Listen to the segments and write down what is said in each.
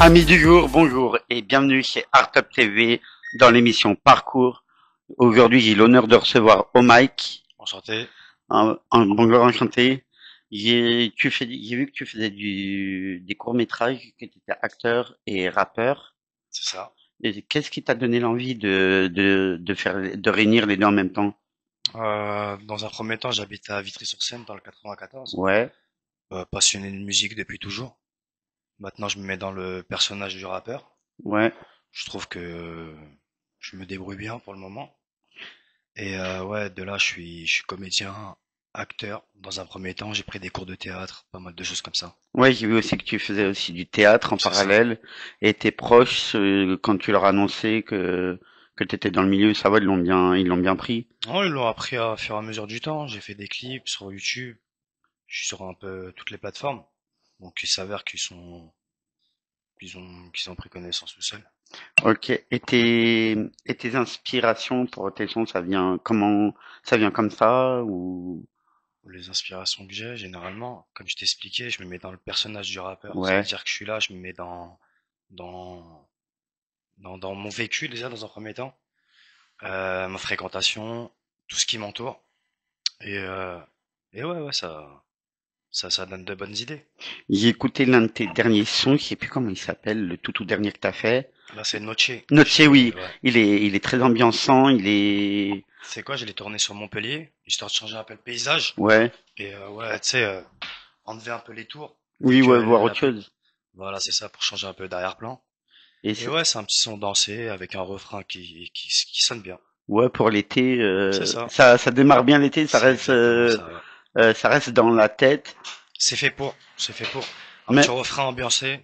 Amis du jour, bonjour et bienvenue chez Art Up TV dans l'émission Parcours. Aujourd'hui, j'ai l'honneur de recevoir Omike. Enchanté. Bonjour, enchanté. J'ai vu que tu faisais des courts-métrages, que tu étais acteur et rappeur. C'est ça. Et qu'est-ce qui t'a donné l'envie de réunir les deux en même temps? Dans un premier temps, j'habite à Vitry-sur-Seine dans le 94. Ouais, Passionné de musique depuis toujours. Maintenant, je me mets dans le personnage du rappeur. ouais. Je trouve que je me débrouille bien pour le moment. Et ouais, de là, je suis comédien, acteur. Dans un premier temps, j'ai pris des cours de théâtre, pas mal de choses comme ça. Ouais, j'ai vu aussi que tu faisais aussi du théâtre en C'est ça. parallèle. Et tes proches, quand tu leur as annoncé que tu étais dans le milieu, ça va, ils l'ont bien pris. Oh, ils l'ont appris à fur et à mesure du temps. J'ai fait des clips sur YouTube. Je suis sur un peu toutes les plateformes. Donc, il s'avère qu'ils ont pris connaissance tout seuls. Ok. Et tes inspirations pour tes sons, ça vient comme ça ou Les inspirations que j'ai, généralement, comme je t'expliquais, je me mets dans le personnage du rappeur. Ça veut ouais, dire que je suis là, je me mets dans, dans mon vécu déjà dans un premier temps, ma fréquentation, tout ce qui m'entoure. Et, euh, et ouais, ouais, ça donne de bonnes idées. j'ai écouté l'un de tes derniers sons, je sais plus comment il s'appelle, le tout dernier que t'as fait. Là, c'est Noche. Noche, oui, Ouais. il est très ambiançant, il est, C'est quoi, je l'ai tourné sur Montpellier, histoire de changer un peu le paysage. ouais, Et ouais, tu sais, enlever un peu les tours, vu oui, que ouais, voir la autre plus... chose. Voilà, c'est ça, pour changer un peu d'arrière-plan. Et Et ouais, c'est un petit son dansé avec un refrain qui sonne bien. ouais, pour l'été, C'est ça. ça démarre bien l'été, C'est exactement ça, ouais. ça reste dans la tête. C'est fait pour. Un petit Même, refrain ambiancé.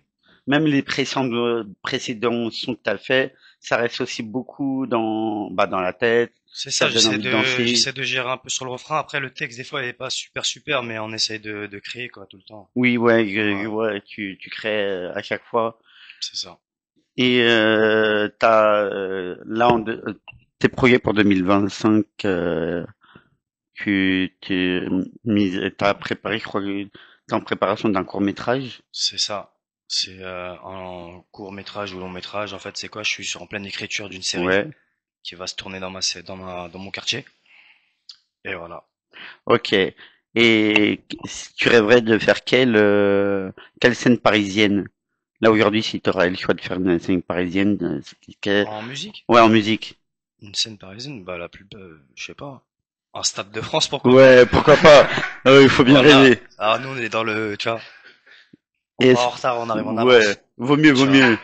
même les précédents sons que t'as fait, ça reste aussi beaucoup dans la tête. C'est Ça ça, te donne envie de danser. j'essaie de gérer un peu sur le refrain. Après, le texte, des fois, il est pas super, mais on essaie de créer, quoi, tout le temps. Oui, ouais, Voilà, ouais, tu crées à chaque fois. c'est ça. Et tes projets pour 2025, t'as préparé, je crois, que t'es en préparation d'un court métrage. C'est ça. C'est en court métrage ou long métrage. En fait, c'est quoi? Je suis en pleine écriture d'une série Ouais, qui va se tourner dans mon quartier. Et voilà. ok. Et tu rêverais de faire quelle scène parisienne? Là aujourd'hui, si tu aurais le choix de faire une scène parisienne, En musique, ouais, en musique. une scène parisienne, bah la plus, je sais pas. Un stade de France, pourquoi pas? Ouais, pourquoi pas? Il faut bien Voilà. rêver. Alors nous, on est dans le, tu vois, on Et part en retard, on arrive en ouais, avance. vaut mieux, vaut Tu vois, mieux.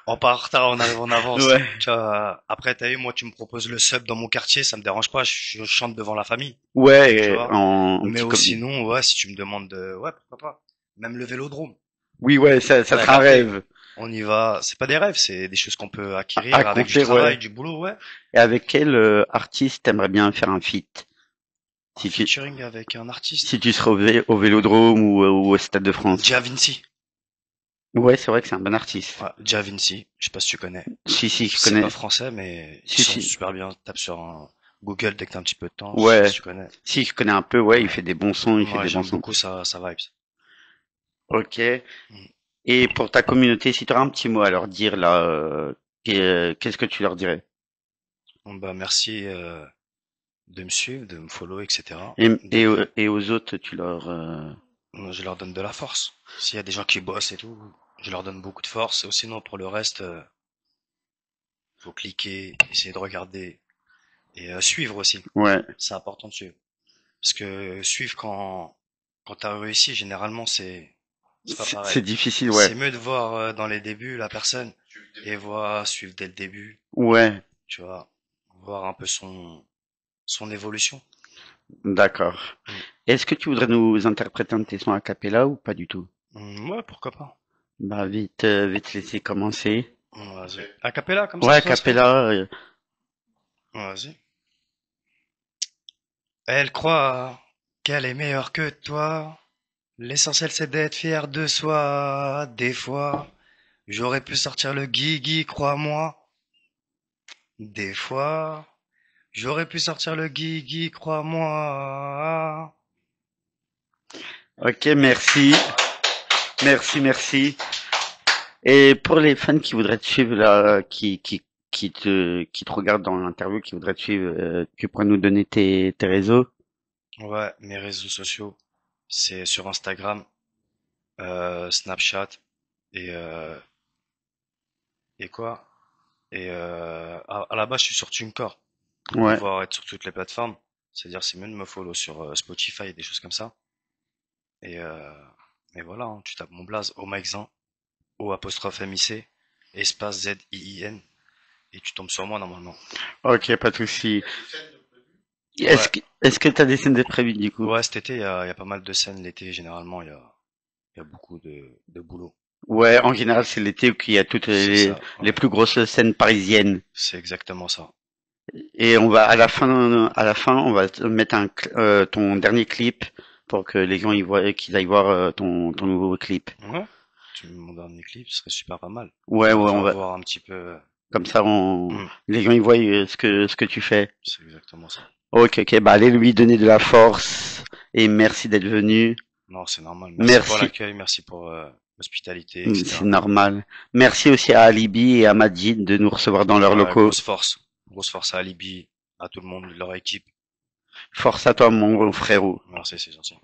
on part en retard, on arrive en avance. Ouais, Tu vois, après, t'as vu, moi, tu me proposes le sub dans mon quartier, ça me dérange pas, je chante devant la famille. Tu ouais, vois. en Mais petit ou comme. sinon, ouais, si tu me demandes ouais, pourquoi pas. Même le vélodrome. Oui, ouais, ça T'as sera un capté. rêve On y va. C'est pas des rêves, c'est des choses qu'on peut acquérir avec du accomplir, ouais. travail, du boulot, ouais. Et avec quel artiste t'aimerais bien faire un feat? Un Si tu, featuring avec un si artiste. tu serais au Vélodrome ou au Stade de France. Gia Vinci. Ouais, c'est vrai que c'est un bon artiste. Ouais, Gia Vinci. Je sais pas si tu connais. Si, je C'est pas connais. français, mais ils Si, sont si. super bien. Tape sur un Google dès que t'as un petit peu de temps. Je sais pas si Ouais. tu connais. Si, je connais un peu, ouais, il fait des bons sons, il fait Ouais, des bons j'aime sons. beaucoup sa vibes. Ok. Mm. Et pour ta communauté, si tu auras un petit mot à leur dire là, qu'est-ce que tu leur dirais? Bon, bah, merci de me suivre, de me follow, etc. Et, et, De, et aux autres, tu leur... je leur donne de la force. S'il y a des gens qui bossent et tout, je leur donne beaucoup de force. Ou sinon, pour le reste, faut cliquer, essayer de regarder et suivre aussi. Ouais, C'est important de suivre. Parce que suivre quand t'as réussi, généralement, c'est pas c'est pareil. difficile, ouais. C'est mieux de voir dans les débuts la personne et voir suivre dès le début, Ouais, tu vois, voir un peu son évolution. d'accord. Mm. Est-ce que tu voudrais nous interpréter un de tes sons a cappella ou pas du tout? Ouais, pourquoi pas. Bah vite, vite laisser commencer. Vas-y. A cappella, comme Ouais, ça, a toi seul? cappella, Vas-y. Elle croit qu'elle est meilleure que toi. L'essentiel c'est d'être fier de soi. Des fois, j'aurais pu sortir le guigui, crois-moi. Des fois, j'aurais pu sortir le guigui, crois-moi. ok, merci. Merci, merci. Et pour les fans qui voudraient te suivre là, qui te regardent dans l'interview, qui voudraient te suivre, tu pourrais nous donner tes réseaux? Ouais, mes réseaux sociaux, c'est sur Instagram, Snapchat et euh, et quoi? À la base, je suis sur TuneCore pour Ouais. pouvoir être sur toutes les plateformes. C'est-à-dire, c'est mieux de me follow sur Spotify et des choses comme ça. Et, euh, et voilà, hein, tu tapes mon blaze, Omixin, O apostrophe MIC, espace ZIIN, et tu tombes sur moi normalement. Ok, pas de souci. Ouais, Est-ce que t'as des scènes de prévues du coup? ouais, cet été, il y a pas mal de scènes. L'été, généralement, il y a beaucoup de boulot. Ouais, en général, c'est l'été où il y a toutes C'est ça, les ouais. plus grosses scènes parisiennes. C'est exactement ça. Et on va à la fin, on va te mettre ton dernier clip pour que les gens y voient, qu'ils aillent voir ton nouveau clip. Ouais. Mon dernier clip, ce serait super pas mal. Ouais, Pour ouais, on faire va voir un petit peu. comme ça, Hmm, les gens y voient ce que tu fais. c'est exactement ça. Ok, ok, bah allez lui donner de la force et merci d'être venu. Non, c'est normal. Merci pour Merci, l'accueil, merci pour l'hospitalité, c'est etc. normal. Merci aussi à Alibi et à Majid de nous recevoir dans leurs Ouais, locaux. grosse force. Grosse force à Alibi, à tout le monde, leur équipe. Force à toi, mon frérot. Merci, c'est gentil.